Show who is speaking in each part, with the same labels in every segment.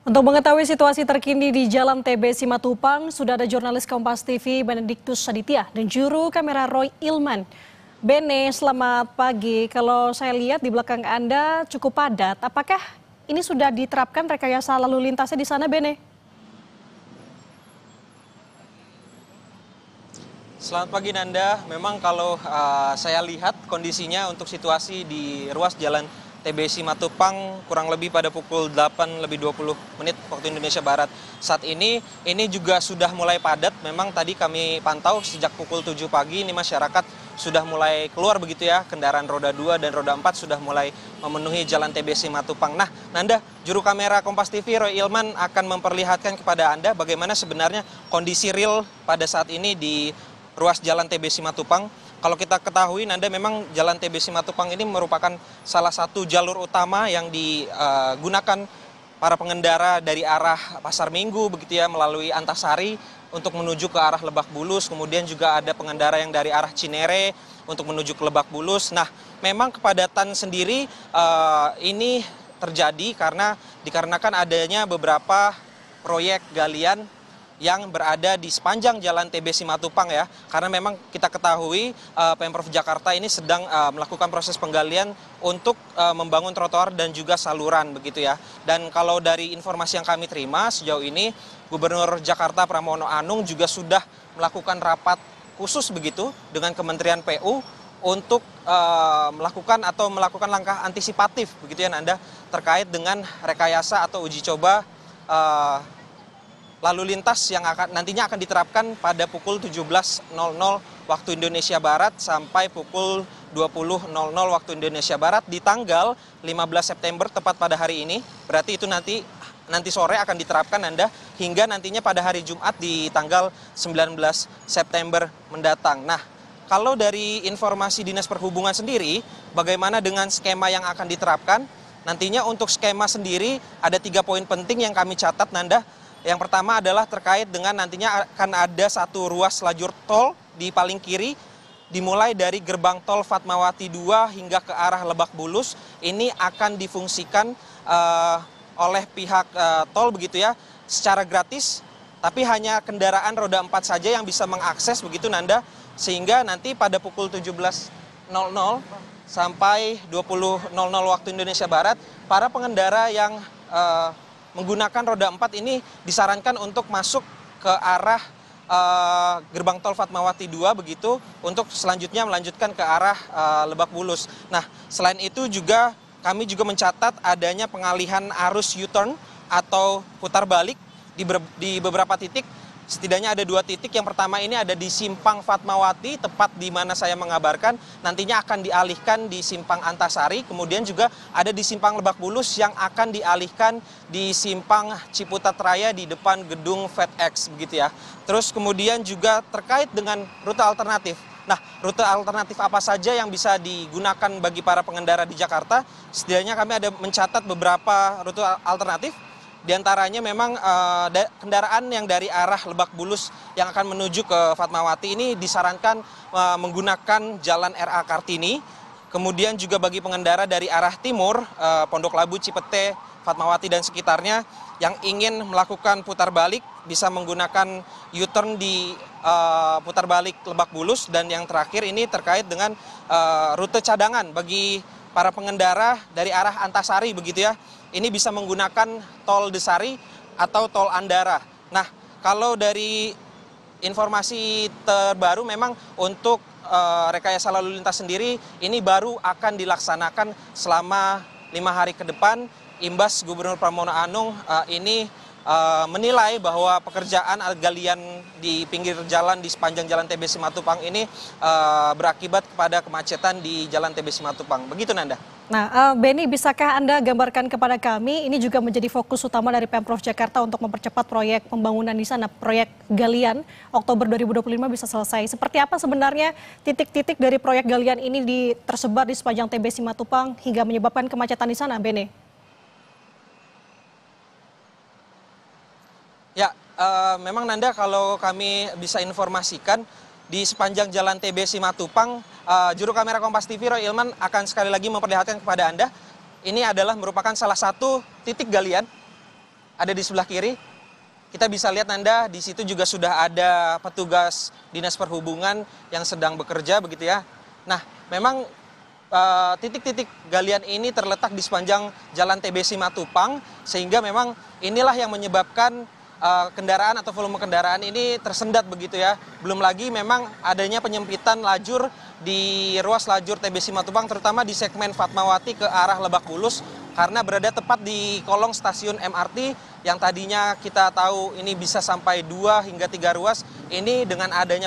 Speaker 1: Untuk mengetahui situasi terkini di Jalan TB Simatupang, sudah ada jurnalis Kompas TV Benediktus Aditya dan juru kamera Roy Ilman. Bene, selamat pagi. Kalau saya lihat di belakang Anda cukup padat. Apakah ini sudah diterapkan rekayasa lalu lintasnya di sana, Bene?
Speaker 2: Selamat pagi Nanda, memang kalau saya lihat kondisinya untuk situasi di ruas jalan TB Simatupang kurang lebih pada pukul 8 lebih 20 menit waktu Indonesia Barat. Saat ini juga sudah mulai padat, memang tadi kami pantau sejak pukul 7 pagi ini masyarakat sudah mulai keluar begitu ya, kendaraan roda 2 dan roda 4 sudah mulai memenuhi jalan TB Simatupang. Nah Nanda, juru kamera Kompas TV Roy Ilman akan memperlihatkan kepada Anda bagaimana sebenarnya kondisi real pada saat ini di ruas jalan TB Simatupang. Kalau kita ketahui, Nanda, memang jalan TB Simatupang ini merupakan salah satu jalur utama yang digunakan para pengendara dari arah Pasar Minggu begitu ya, melalui Antasari untuk menuju ke arah Lebak Bulus. Kemudian juga ada pengendara yang dari arah Cinere untuk menuju ke Lebak Bulus. Nah, memang kepadatan sendiri ini terjadi dikarenakan adanya beberapa proyek galian yang berada di sepanjang jalan TB Simatupang ya, karena memang kita ketahui Pemprov Jakarta ini sedang melakukan proses penggalian untuk membangun trotoar dan juga saluran begitu ya. Dan kalau dari informasi yang kami terima sejauh ini, Gubernur Jakarta Pramono Anung juga sudah melakukan rapat khusus begitu dengan Kementerian PU untuk melakukan langkah antisipatif begitu ya Nanda, terkait dengan rekayasa atau uji coba lalu lintas yang nantinya akan diterapkan pada pukul 17.00 waktu Indonesia Barat sampai pukul 20.00 waktu Indonesia Barat di tanggal 15 September tepat pada hari ini. Berarti itu nanti sore akan diterapkan Anda hingga nantinya pada hari Jumat di tanggal 19 September mendatang. Nah, kalau dari informasi Dinas Perhubungan sendiri, bagaimana dengan skema yang akan diterapkan? Nantinya untuk skema sendiri ada 3 poin penting yang kami catat Nanda. Yang pertama adalah terkait dengan nantinya akan ada satu ruas lajur tol di paling kiri, dimulai dari gerbang tol Fatmawati 2 hingga ke arah Lebak Bulus. Ini akan difungsikan oleh pihak tol begitu ya, secara gratis, tapi hanya kendaraan roda 4 saja yang bisa mengakses begitu Nanda, sehingga nanti pada pukul 17.00 sampai 20.00 waktu Indonesia Barat, para pengendara yang menggunakan roda 4 ini disarankan untuk masuk ke arah gerbang tol Fatmawati 2 begitu, untuk selanjutnya melanjutkan ke arah Lebak Bulus. Nah, selain itu juga kami juga mencatat adanya pengalihan arus U-turn atau putar balik di beberapa titik. Setidaknya ada 2 titik. Yang pertama ini ada di Simpang Fatmawati, tepat di mana saya mengabarkan. Nantinya akan dialihkan di Simpang Antasari. Kemudian juga ada di Simpang Lebak Bulus yang akan dialihkan di Simpang Ciputat Raya di depan gedung FedEx begitu ya. Terus kemudian juga terkait dengan rute alternatif. Nah, rute alternatif apa saja yang bisa digunakan bagi para pengendara di Jakarta? Setidaknya kami ada mencatat beberapa rute alternatif. Di antaranya memang kendaraan yang dari arah Lebak Bulus yang akan menuju ke Fatmawati ini disarankan menggunakan jalan RA Kartini. Kemudian juga bagi pengendara dari arah timur, Pondok Labu, Cipete, Fatmawati dan sekitarnya yang ingin melakukan putar balik bisa menggunakan U-turn di putar balik Lebak Bulus. Dan yang terakhir ini terkait dengan rute cadangan bagi para pengendara dari arah Antasari begitu ya. Ini bisa menggunakan tol Desari atau tol Andara. Nah, kalau dari informasi terbaru memang untuk rekayasa lalu lintas sendiri ini baru akan dilaksanakan selama 5 hari ke depan. Imbas Gubernur Pramono Anung ini menilai bahwa pekerjaan galian di pinggir jalan di sepanjang jalan TB Simatupang ini berakibat kepada kemacetan di jalan TB Simatupang. Begitu Nanda.
Speaker 1: Nah, Beni, bisakah Anda gambarkan kepada kami, ini juga menjadi fokus utama dari Pemprov Jakarta untuk mempercepat proyek pembangunan di sana, proyek galian Oktober 2025 bisa selesai. Seperti apa sebenarnya titik-titik dari proyek galian ini tersebar di sepanjang TB Simatupang hingga menyebabkan kemacetan di sana, Beni?
Speaker 2: Ya, memang Nanda, kalau kami bisa informasikan di sepanjang jalan TB Simatupang, juru kamera Kompas TV Roy Ilman akan sekali lagi memperlihatkan kepada Anda. Ini adalah merupakan salah satu titik galian ada di sebelah kiri. Kita bisa lihat Nanda, di situ juga sudah ada petugas Dinas Perhubungan yang sedang bekerja begitu ya. Nah, memang titik-titik galian ini terletak di sepanjang Jalan TB Simatupang, sehingga memang inilah yang menyebabkan kendaraan atau volume kendaraan ini tersendat begitu ya. Belum lagi memang adanya penyempitan lajur di ruas lajur TB Simatupang, terutama di segmen Fatmawati ke arah Lebak Bulus, karena berada tepat di kolong stasiun MRT yang tadinya kita tahu ini bisa sampai 2 hingga 3 ruas. Ini dengan adanya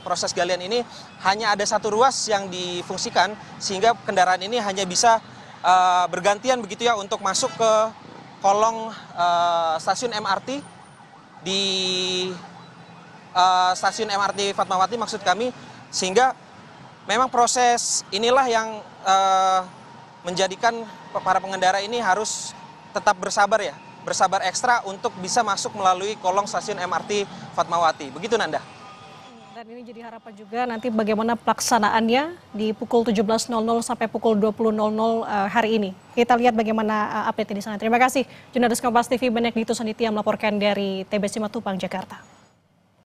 Speaker 2: proses galian ini hanya ada 1 ruas yang difungsikan, sehingga kendaraan ini hanya bisa bergantian begitu ya untuk masuk ke kolong stasiun MRT di stasiun MRT Fatmawati maksud kami, sehingga memang proses inilah yang menjadikan para pengendara ini harus tetap bersabar ya, bersabar ekstra untuk bisa masuk melalui kolong stasiun MRT Fatmawati. Begitu Nanda.
Speaker 1: Dan ini jadi harapan juga nanti bagaimana pelaksanaannya di pukul 17.00 sampai pukul 20.00 hari ini. Kita lihat bagaimana update di sana. Terima kasih jurnalis Kompas TV Benediktus Aditya melaporkan dari TB Simatupang, Jakarta.